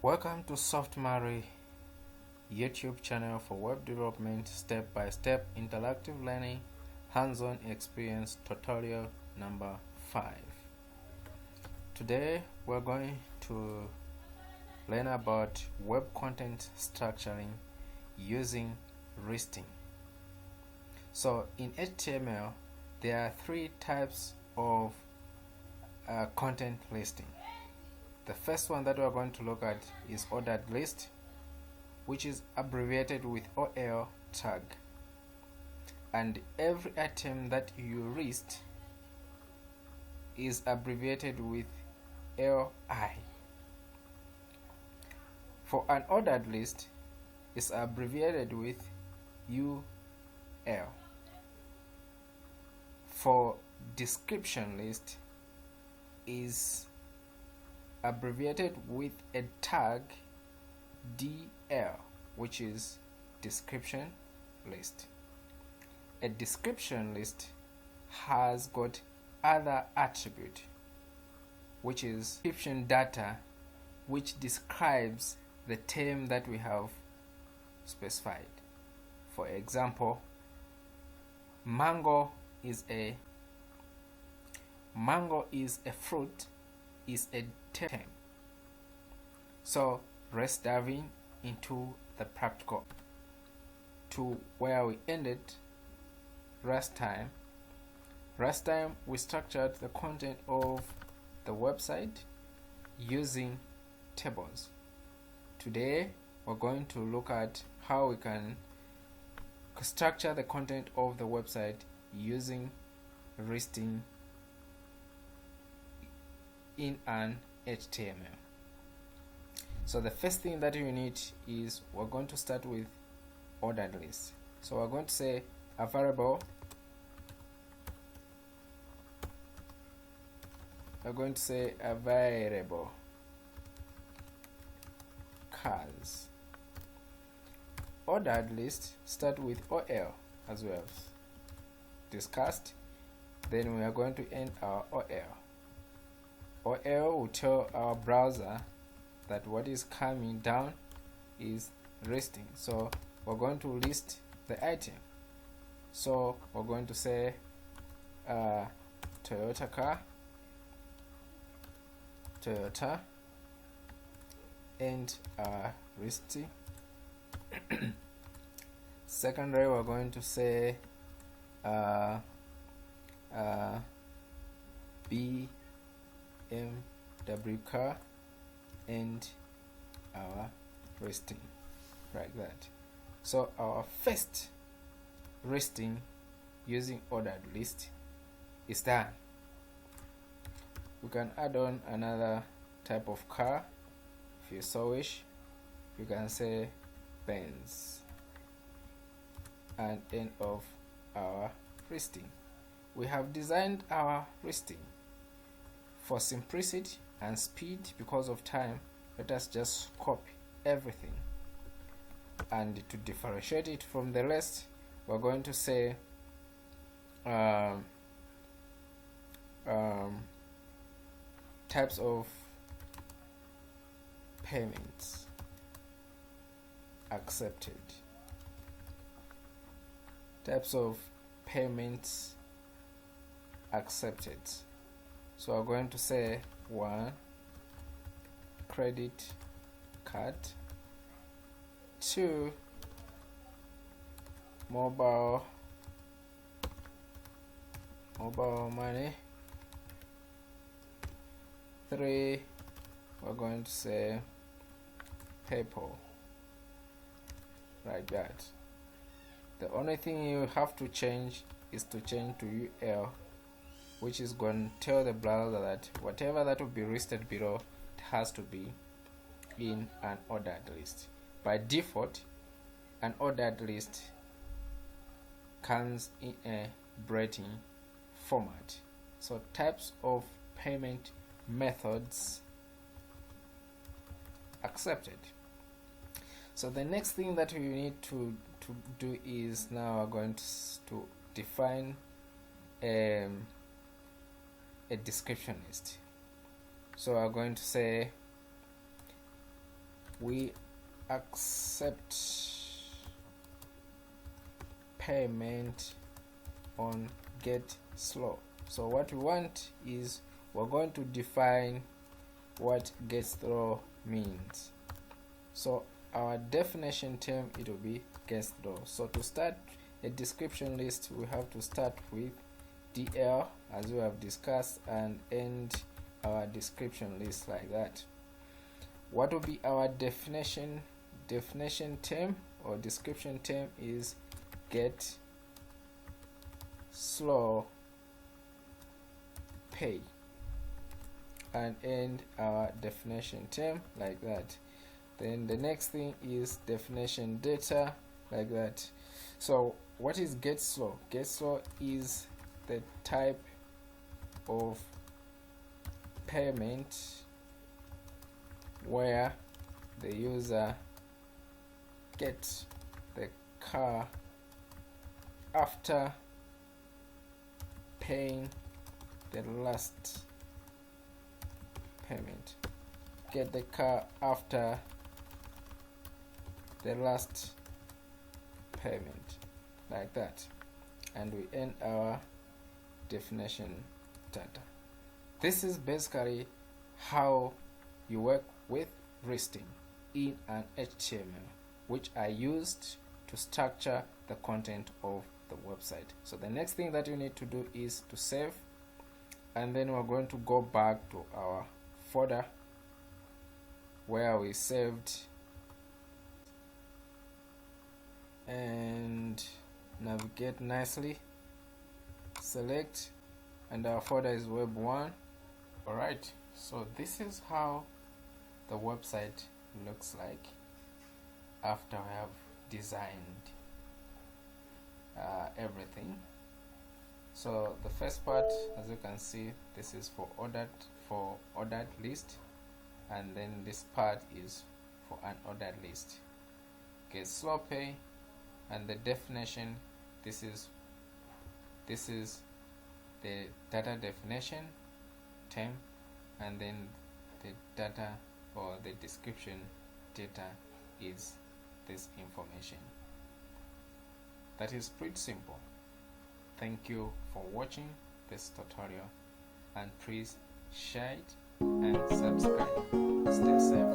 Welcome to SoftMari YouTube channel for web development, step-by-step interactive learning, hands-on experience tutorial number 5. Today we're going to learn about web content structuring using listing. So in HTML there are 3 types of content listing. The first one that we're going to look at is ordered list, which is abbreviated with OL tag, and every item that you list is abbreviated with LI. For an ordered list, it's abbreviated with UL. For description list is abbreviated with a tag DL, which is description list. A description list has got other attribute, which is description data, which describes the term that we have specified. For example, mango is a fruit is a term. So let's dive into the practical to where we ended last time. Last time we structured the content of the website using tables. Today we're going to look at how we can structure the content of the website using listing in an HTML. So the first thing that you need is we're going to start with ordered list. So we're going to say a variable, cars. Ordered list start with OL as we have discussed. Then we are going to end our OL. OL will tell our browser that what is coming down is listing. So we're going to list the item. So we're going to say Toyota car, Toyota, and listing. Secondary, we're going to say BMW car and our listing, like that. So our first listing using ordered list is done. We can add on another type of car if you so wish. You can say Benz, and end of our listing. We have designed our listing. For simplicity and speed, because of time, let us just copy everything, and to differentiate it from the rest, we're going to say types of payments accepted. Types of payments accepted. So we're going to say 1, credit card, 2, mobile money, 3, we're going to say PayPal, like that. The only thing you have to change is to change to UL, which is going to tell the browser that whatever that will be listed below, it has to be in an ordered list. By default, an ordered list comes in a braiding format. So types of payment methods accepted. So the next thing that we need to do is now we're going to define a description list. So we're going to say we accept payment on get slow. So what we want is we're going to define what get slow means. So our definition term, it will be get slow. So to start a description list, we have to start with DL as we have discussed and end our description list like that. What will be our definition term or description term is get slow pay, and end our definition term like that. Then the next thing is definition data like that. So what is get slow? Get slow is the type of payment where the user gets the car after paying the last payment. Get the car after the last payment like that, and we end our definition data. This is basically how you work with listing in an HTML, which I used to structure the content of the website. So the next thing that you need to do is to save, and then we're going to go back to our folder where we saved and navigate nicely, select, and our folder is web1. Alright, so this is how the website looks like after I have designed everything. So the first part, as you can see, this is for ordered list, and then this part is for unordered list. Get slow pay, and the definition, this is the data definition term, and then the data or the description data is this information. That is pretty simple. Thank you for watching this tutorial, and please share it and subscribe. Stay safe.